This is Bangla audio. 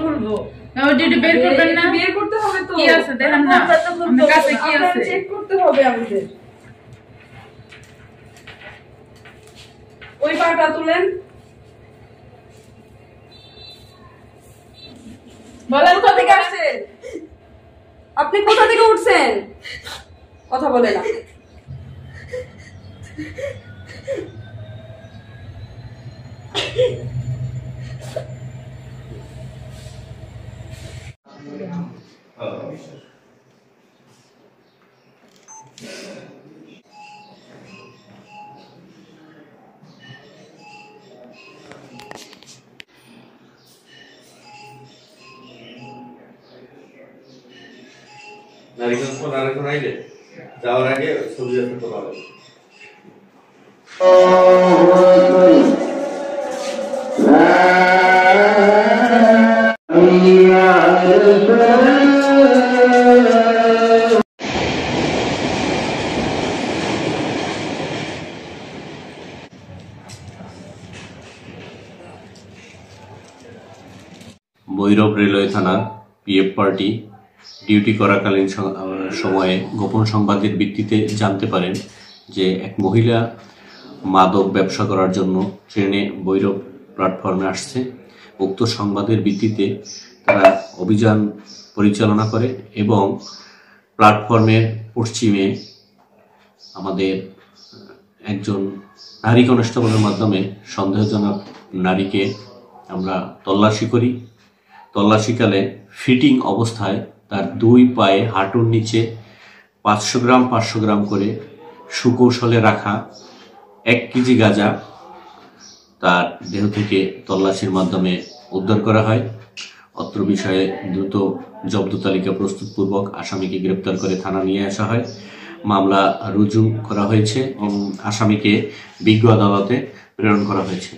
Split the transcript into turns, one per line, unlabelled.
খুলবো ডিউটি বের করবেন না,
বের করতে হবে তো।
কি আছে দেখেন না আমার কাছে কি আছে,
চেক করতে হবে আমাদের। ওই পাটা তুলেন,
বলেন
কোথা থেকে আসছেন আপনি? কোথা থেকে উঠছেন? কথা বলে না।
নারীগঞ্জ ফোন আরেকজন আইলে যাওয়ার আগে ছবি একটা তোলা হবে।
ভৈরব রেলওয়ে থানার পিএফ পার্টি ডিউটি করাকালীন সময়ে গোপন সংবাদের ভিত্তিতে জানতে পারেন যে এক মহিলা মাদক ব্যবসা করার জন্য ট্রেনে ভৈরব প্ল্যাটফর্মে আসছে। উক্ত সংবাদের ভিত্তিতে তারা অভিযান পরিচালনা করে এবং প্ল্যাটফর্মের পশ্চিমে আমাদের একজন নারী কনস্টেবলের মাধ্যমে সন্দেহজনক নারীকে আমরা তল্লাশি করি। তল্লাশিকালে ফিটিং অবস্থায় তার দুই পায়ে হাঁটুর নিচে 500 গ্রাম করে সুকৌশলে রাখা 1 কেজি গাঁজা তার দেহ থেকে তল্লাশির মাধ্যমে উদ্ধার করা হয়। অত্র বিষয়ে দ্রুত জব্দ তালিকা প্রস্তুতপূর্বক আসামিকে গ্রেপ্তার করে থানা নিয়ে আসা হয়। মামলা রুজু করা হয়েছে এবং আসামিকে বিজ্ঞ আদালতে প্রেরণ করা হয়েছে।